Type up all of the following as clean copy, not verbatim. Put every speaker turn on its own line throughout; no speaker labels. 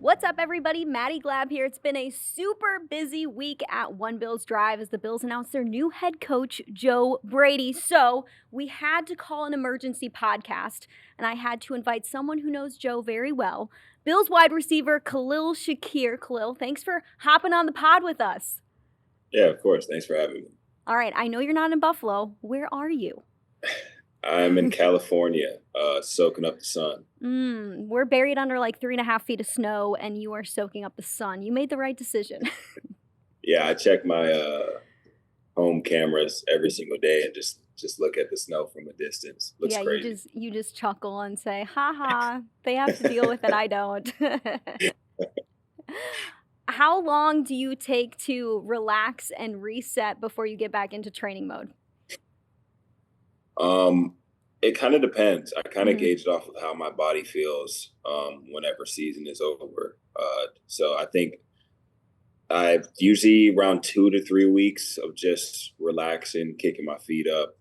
What's up, everybody? Maddy Glab here. It's been a super busy week at One Bills Drive as the Bills announced their new head coach, Joe Brady. So we had to call an emergency podcast, and I had to invite someone who knows Joe very well, Bills wide receiver Khalil Shakir. Khalil, thanks for hopping on the pod with us.
Yeah, of course. Thanks for having me.
All right, I know you're not in Buffalo. Where are you?
I'm in California, soaking up the sun.
We're buried under like 3.5 feet of snow, and you are soaking up the sun. You made the right decision.
Yeah, I check my home cameras every single day and just look at the snow from a distance. Looks
Yeah, you
crazy.
just you just chuckle and say, "Ha ha, they have to deal with it, I don't." How long do you take to relax and reset before you get back into training mode?
Um, it kind of depends. I kind of
Mhm.
gauge it off of how my body feels whenever season is over. So I think I've usually around 2 to 3 weeks of just relaxing, kicking my feet up,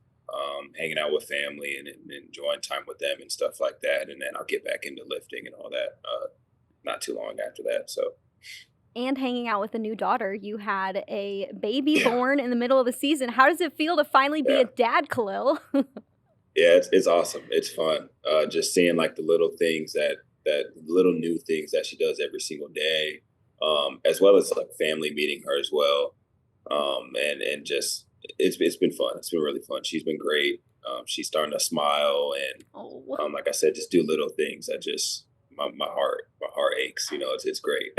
hanging out with family and enjoying time with them and stuff like that. And then I'll get back into lifting and all that. Not too long after that. So
And hanging out with a new daughter. You had a baby
yeah,
born in the middle of the season. How does it feel to finally be
yeah,
a dad, Khalil?
yeah. It's awesome. It's fun. Just seeing like the little things that little new things that she does every single day, as well as like family meeting her as well. And just it's been fun. It's been really fun. She's been great. She's starting to smile and
Oh.
like I said, just do little things that just my heart aches. It's great.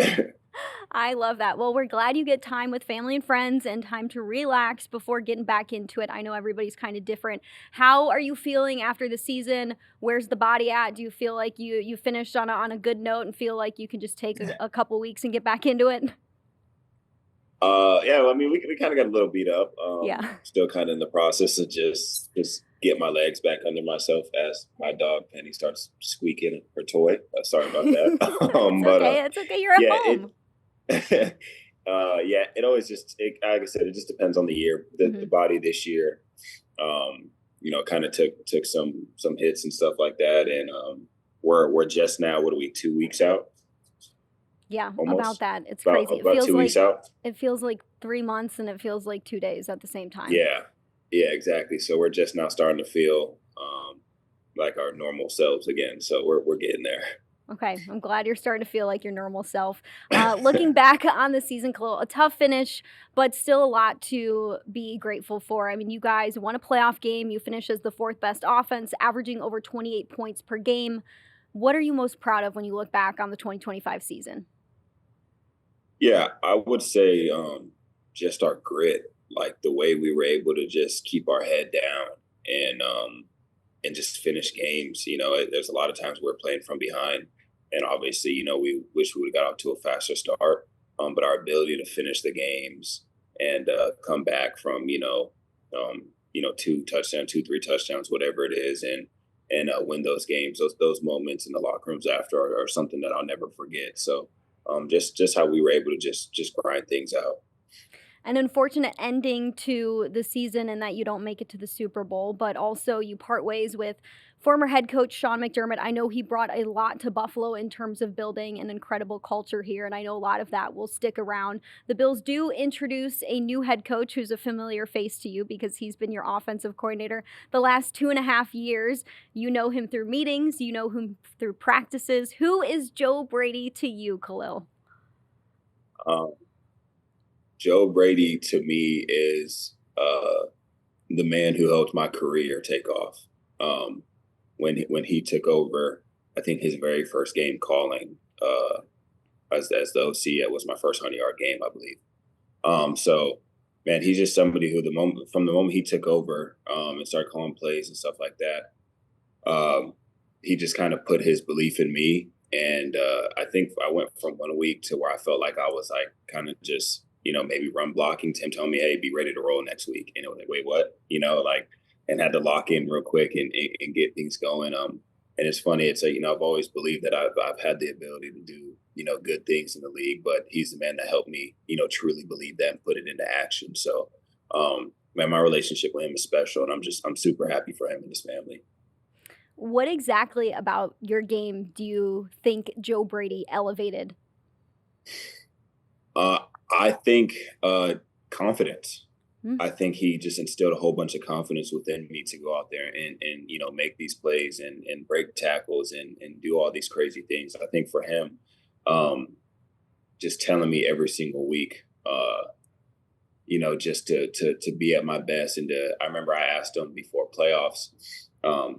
I love that. Well, we're glad you get time with family and friends and time to relax before getting back into it. I know everybody's kind of different. How are you feeling after the season? Where's the body at? Do you feel like you finished on a good note and feel like you can just take a couple weeks and get back into it?
Yeah, well, I mean, we kind of got a little beat up.
Yeah.
Still kind of in the process of just get my legs back under myself as my dog Penny starts squeaking her toy. Sorry about that.
It's
But
okay. It's okay. You're at
yeah,
home.
yeah, it always like I said, it just depends on the year. The
Mhm.
body this year, kind of took some hits and stuff like that, and we're just now. What are we? 2 weeks out,
Yeah, about
almost
that. It's
about
crazy.
about 2 weeks out.
It feels like 3 months and it feels like 2 days at the same time.
Yeah, yeah, exactly. So we're just now starting to feel like our normal selves again. So we're getting there.
Okay, I'm glad you're starting to feel like your normal self. Looking back on the season, Khalil, a tough finish, but still a lot to be grateful for. I mean, you guys won a playoff game. You finished as the fourth best offense, averaging over 28 points per game. What are you most proud of when you look back on the 2025 season?
Yeah, I would say just our grit, like the way we were able to just keep our head down and just finish games. There's a lot of times we're playing from behind, and obviously, we wish we would have got off to a faster start. But our ability to finish the games and come back from two touchdowns, 2, 3 touchdowns, whatever it is, and win those games. Those moments in the locker rooms after are something that I'll never forget. So just how we were able to just grind things out.
An unfortunate ending to the season in that you don't make it to the Super Bowl, but also you part ways with former head coach Sean McDermott. I know he brought a lot to Buffalo in terms of building an incredible culture here, and I know a lot of that will stick around. The Bills do introduce a new head coach who's a familiar face to you because he's been your offensive coordinator the last 2.5 years. You know him through meetings, you know him through practices. Who is Joe Brady to you, Khalil?
Um, Joe Brady to me is the man who helped my career take off. Um, when he took over, I think his very first game calling as the OC, it was my first 100-yard game, I believe. So man, he's just somebody who from the moment he took over and started calling plays and stuff like that, he just kind of put his belief in me. And I think I went from 1 week to where I felt like I was like kind of just, maybe run blocking. Tim told me, hey, be ready to roll next week. And it was like, wait, what? And had to lock in real quick and get things going. And it's funny. It's like, I've always believed that I've had the ability to do, good things in the league, but he's the man that helped me, truly believe that and put it into action. So, man, my relationship with him is special, and I'm super happy for him and his family.
What exactly about your game do you think Joe Brady elevated
Uh, I think confidence.
Mm.
I think he just instilled a whole bunch of confidence within me to go out there and make these plays and break tackles and do all these crazy things. I think for him, um, just telling me every single week, just to be at my best. And I remember I asked him before playoffs,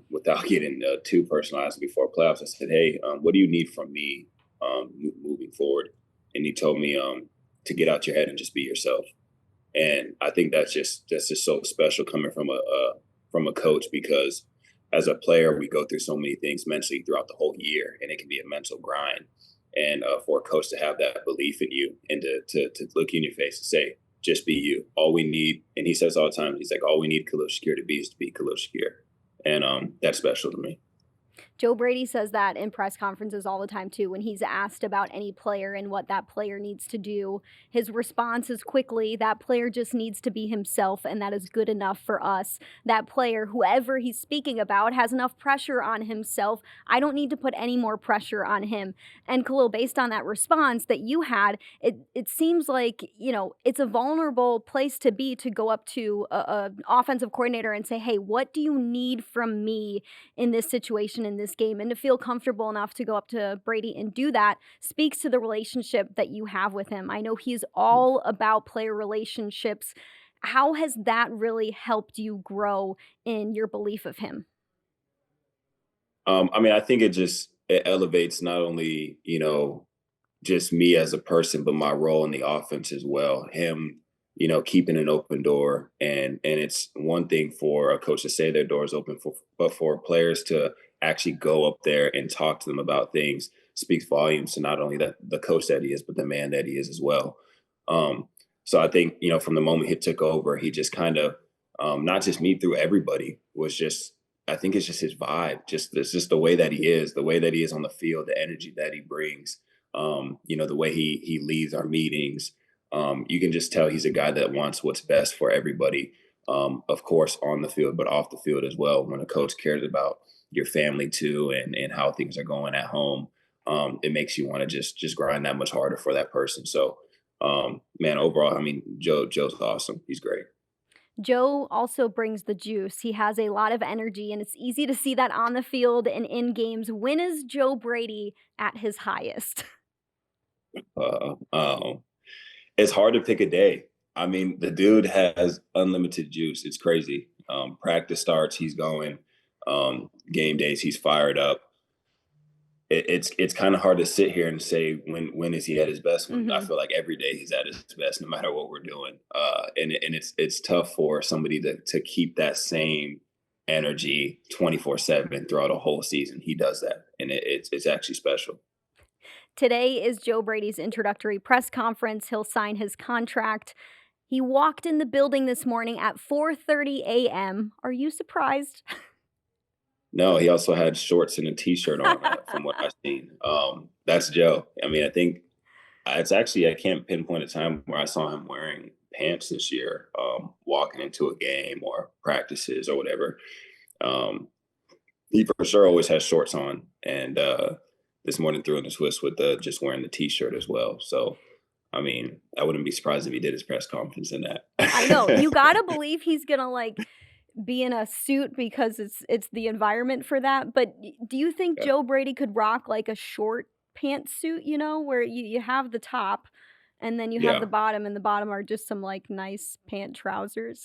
without getting too personalized before playoffs. I said, "Hey, what do you need from me moving forward?" And he told me to get out your head and just be yourself. And I think that's just so special coming from a coach, because as a player we go through so many things mentally throughout the whole year, and it can be a mental grind. And for a coach to have that belief in you and to look you in your face and say, just be you. All we need, and he says all the time, he's like, all we need Khalil Shakir to be is to be Khalil Shakir. And that's special to me.
Joe Brady says that in press conferences all the time too. When he's asked about any player and what that player needs to do, his response is quickly, that player just needs to be himself, and that is good enough for us. That player, whoever he's speaking about, has enough pressure on himself. I don't need to put any more pressure on him. And Khalil, based on that response that you had, it seems like, it's a vulnerable place to be, to go up to a offensive coordinator and say, hey, what do you need from me in this situation, in this game? And to feel comfortable enough to go up to Brady and do that speaks to the relationship that you have with him. I know he's all about player relationships. How has that really helped you grow in your belief of him?
I mean, I think it elevates not only just me as a person, but my role in the offense as well. Him, keeping an open door, and it's one thing for a coach to say their door is open, but for players to actually go up there and talk to them about things speaks volumes to not only the coach that he is, but the man that he is as well. Um, so I think from the moment he took over, he just kind of not just me, through everybody, was just. I think it's just his vibe, just it's just the way that he is, the way that he is on the field, the energy that he brings, the way he leads our meetings. You can just tell he's a guy that wants what's best for everybody. Of course, on the field, but off the field as well. When a coach cares about your family too, and how things are going at home, it makes you want to just grind that much harder for that person. So, man, overall, I mean, Joe's awesome. He's great.
Joe also brings the juice. He has a lot of energy, and it's easy to see that on the field and in games. When is Joe Brady at his highest?
Uh, um, it's hard to pick a day. I mean, the dude has unlimited juice. It's crazy. Practice starts, he's going. Game days, he's fired up. It's kind of hard to sit here and say when is he at his best. When I
Hmm.
feel like every day he's at his best, no matter what we're doing. And it's tough for somebody to keep that same energy 24/7 throughout a whole season. He does that, and it's actually special.
Today is Joe Brady's introductory press conference. He'll sign his contract. He walked in the building this morning at 4:30 a.m. Are you surprised?
No, he also had shorts and a t-shirt on, from what I've seen. That's Joe. I mean, I think it's actually, I can't pinpoint a time where I saw him wearing pants this year, walking into a game or practices or whatever. Um, he for sure always has shorts on, and this morning threw in the twist with just wearing the t-shirt as well. So, I mean, I wouldn't be surprised if he did his press conference in
I know. You
that.
gotta believe he's gonna be in a suit because it's the environment for that. But do you think
Yeah.
Joe Brady could rock like a short pantsuit, where you have the top and then you have the
Yeah.
bottom, and the bottom are just some like nice pant trousers?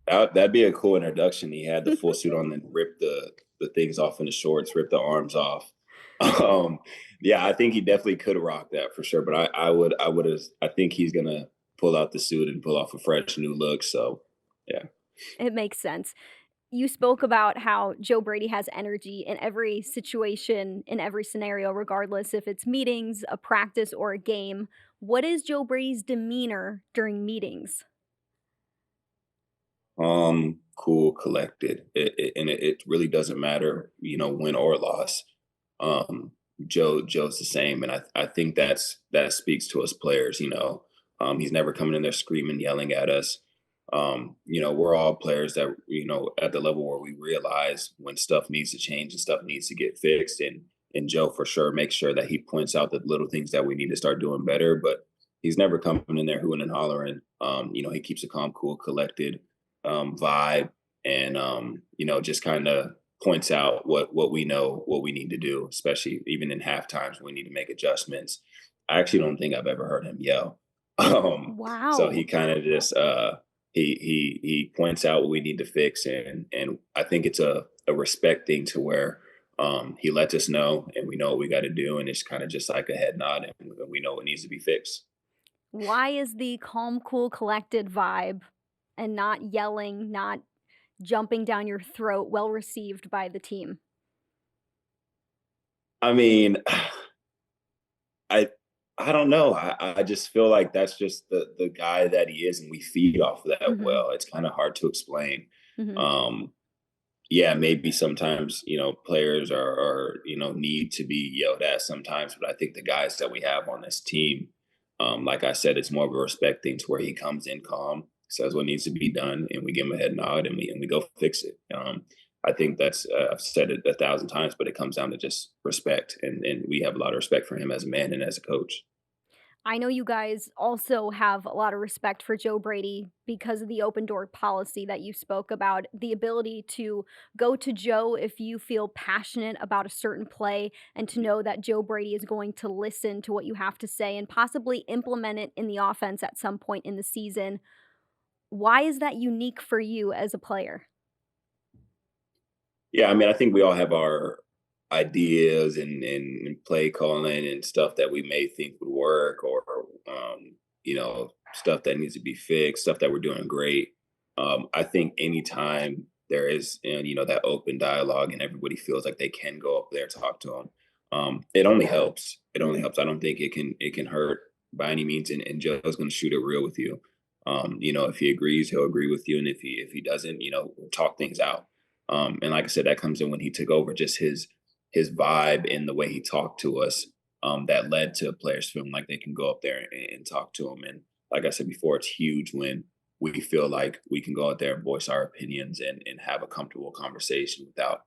That'd be a cool introduction. He had the full suit on, then ripped the things off in the shorts, ripped the arms off. Um, yeah, I think he definitely could rock that for sure. But I think he's gonna pull out the suit and pull off a fresh new look. So yeah.
It makes sense. You spoke about how Joe Brady has energy in every situation, in every scenario, regardless if it's meetings, a practice, or a game. What is Joe Brady's demeanor during meetings?
Cool, collected. It really doesn't matter, win or loss. Um, Joe's the same, and I think that speaks to us players. He's never coming in there screaming, yelling at us. We're all players that at the level where we realize when stuff needs to change and stuff needs to get fixed, and and Joe for sure makes sure that he points out the little things that we need to start doing better. But he's never coming in there hooting and hollering. He keeps a calm, cool, collected vibe, and just kind of points out what we know, what we need to do, especially even in half times when we need to make adjustments. I actually don't think I've ever heard him yell. So he
Wow.
kind of just he points out what we need to fix, and I think it's a respect thing to where he lets us know and we know what we got to do, and it's kind of just like a head nod, and we know what needs to be fixed.
Why is the calm, cool, collected vibe and not yelling, not jumping down your throat well received by the team?
I mean, I I don't know. I just feel like that's just the guy that he is, and we feed off of that
Mhm.
well. It's kind of hard to explain.
Mhm.
Um, yeah, maybe sometimes players are need to be yelled at sometimes, but I think the guys that we have on this team, like I said, it's more of a respect thing to where he comes in calm, says what needs to be done, and we give him a head nod, and we go fix it. I think that's I've said it 1,000 times, but it comes down to just respect, and we have a lot of respect for him as a man and as a coach.
I know you guys also have a lot of respect for Joe Brady because of the open door policy that you spoke about, the ability to go to Joe if you feel passionate about a certain play and to know that Joe Brady is going to listen to what you have to say and possibly implement it in the offense at some point in the season. Why is that unique for you as a player?
Yeah, I mean, I think we all have our ideas and play calling and stuff that we may think would work, or stuff that needs to be fixed, stuff that we're doing great. I think anytime there is, that open dialogue and everybody feels like they can go up there and talk to them, it only helps. It only
Mhm.
helps. I don't think it can hurt by any means. And Joe's going to shoot it real with you. If he agrees, he'll agree with you, and if he doesn't, we'll talk things out. And like I said, that comes in when he took over, just his vibe and the way he talked to us. That led to players feeling like they can go up there and talk to him. And like I said before, it's huge when we feel like we can go out there and voice our opinions and have a comfortable conversation without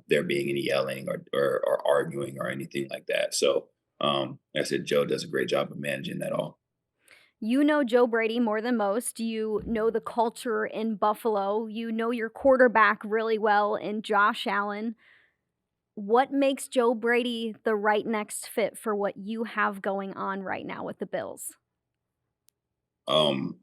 there being any yelling or arguing or anything like that. So like I said, Joe does a great job of managing that all.
You know Joe Brady more than most. You know the culture in Buffalo. You know your quarterback really well in Josh Allen. What makes Joe Brady the right next fit for what you have going on right now with the Bills?
Um,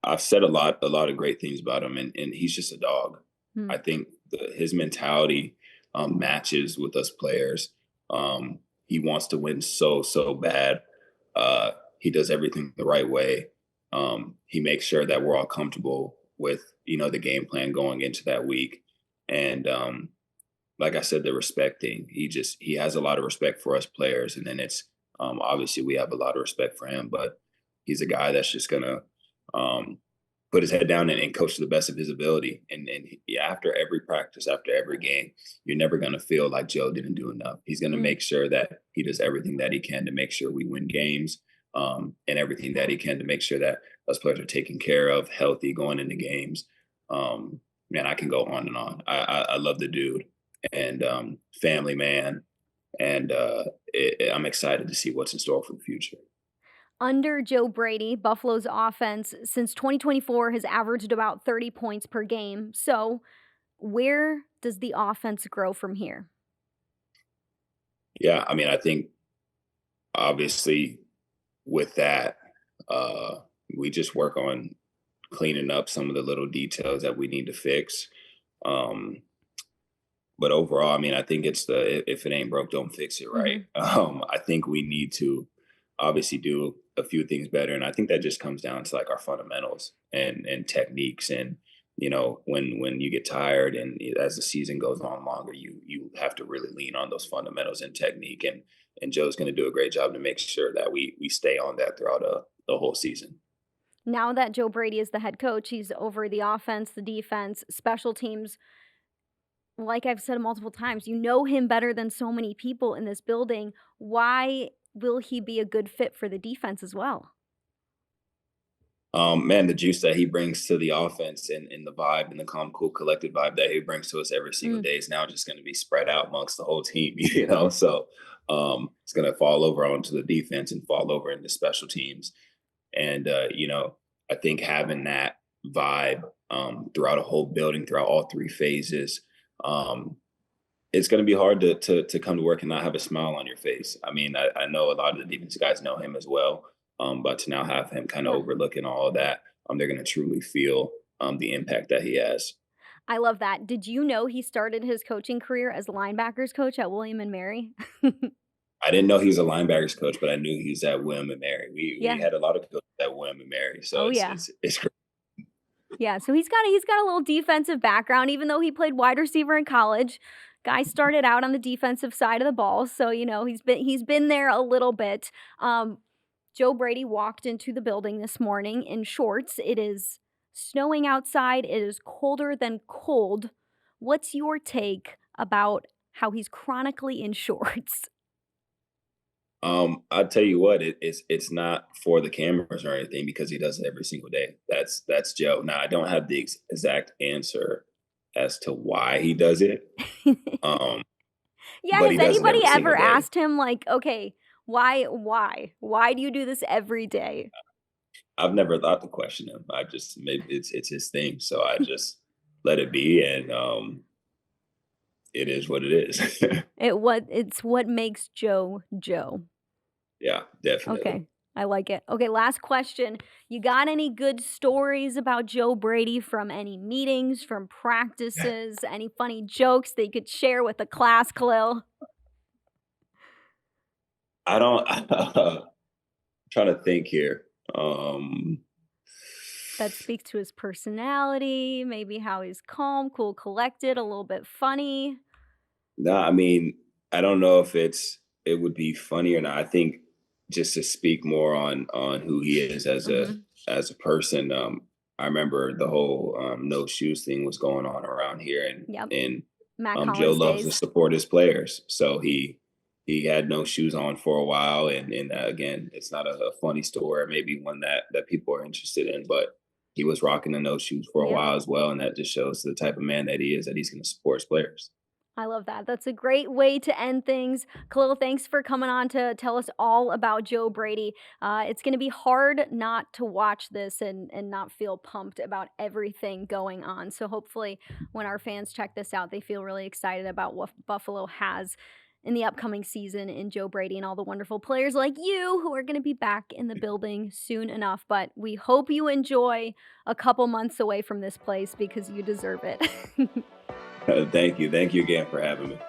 I've said a lot of great things about him, and he's just a dog.
Hmm.
I think his mentality matches with us players. He wants to win so bad. He does everything the right way. He makes sure that we're all comfortable with the game plan going into that week, and like I said, the respect thing. He has a lot of respect for us players, and then it's obviously we have a lot of respect for him, but he's a guy that's just gonna um, put his head down and coach to the best of his ability. And after every practice, after every game, you're never gonna feel like Joe didn't do enough. He's gonna
Mm.
make sure that he does everything that he can to make sure we win games, and everything that he can to make sure that us players are taken care of, healthy going into games. Man, I can go on and on. I love the dude, and family man, and I'm excited to see what's in store for the future.
Under Joe Brady, Buffalo's offense since 2024 has averaged about 30 points per game. So, where does the offense grow from here?
Yeah, I mean, I think obviously with that, uh, we just work on cleaning up some of the little details that we need to fix. Um, but overall, I mean, I think it's the if it ain't broke, don't fix it, right?
Mhm.
I think we need to obviously do a few things better, and I think that just comes down to like our fundamentals and techniques. And when you get tired and as the season goes on longer, you have to really lean on those fundamentals and technique. And Joe's going to do a great job to make sure that we stay on that throughout the whole season.
Now that Joe Brady is the head coach, he's over the offense, the defense, special teams. Like I've said multiple times, you know him better than so many people in this building. Why will he be a good fit for the defense as well?
Man, the juice that he brings to the offense and the vibe and the calm, cool, collected vibe that he brings to us every single
Mm.
day is now just going to be spread out amongst the whole team, you know? So it's going to fall over onto the defense and fall over into special teams. And, I think having that vibe throughout a whole building, throughout all three phases, um, it's going to be hard to come to work and not have a smile on your face. I mean, I know a lot of the defense guys know him as well, but to now have him kind of
Yeah.
overlooking all of that, they're going to truly feel the impact that he has.
I love that. Did you know he started his coaching career as linebackers coach at William and Mary?
I didn't know he was a linebackers coach, but I knew he's at William and Mary. We
Yeah.
had a lot of coaches at William and Mary, so
Oh,
it's
yeah.
it's it's great.
Yeah, so he's got a little defensive background even though he played wide receiver in college. Guy started out on the defensive side of the ball, so, he's been there a little bit. Um, Joe Brady walked into the building this morning in shorts. It is snowing outside. It is colder than cold. What's your take about how he's chronically in shorts?
I'll tell you what, it's not for the cameras or anything because he does it every single day. That's Joe. Now I don't have the exact answer as to why he does it, um,
Yeah,
but
has
he does it
anybody
every
ever
single day.
asked him, like, "Okay, why do you do this every day?"
I've never thought to question him. I just maybe it's his thing, so I just let it be, and it is what it is.
It's what makes Joe, Joe.
Yeah, definitely.
Okay, I like it. Okay, last question. You got any good stories about Joe Brady from any meetings, from practices, any funny jokes that you could share with the class, Khalil?
I don't. Trying to think here.
That speaks to his personality, maybe how he's calm, cool, collected, a little bit funny.
No, I mean, I don't know if it would be funny or not. I think just to speak more on who he is
Mhm.
as a person. I remember the whole no shoes thing was going on around here, and
Yep.
and
Matt
Joe
Collins
loves to
days.
support his players, so he had no shoes on for a while, and again, it's not a funny story, or maybe one that people are interested in, but he was rocking the no shoes for a
Yep.
while as well, and that just shows the type of man that he is, that he's going to support his players.
I love that. That's a great way to end things. Khalil, thanks for coming on to tell us all about Joe Brady. It's going to be hard not to watch this and not feel pumped about everything going on. So hopefully, when our fans check this out, they feel really excited about what Buffalo has in the upcoming season in Joe Brady and all the wonderful players like you who are going to be back in the building soon enough. But we hope you enjoy a couple months away from this place because you deserve it.
Thank you again for having me.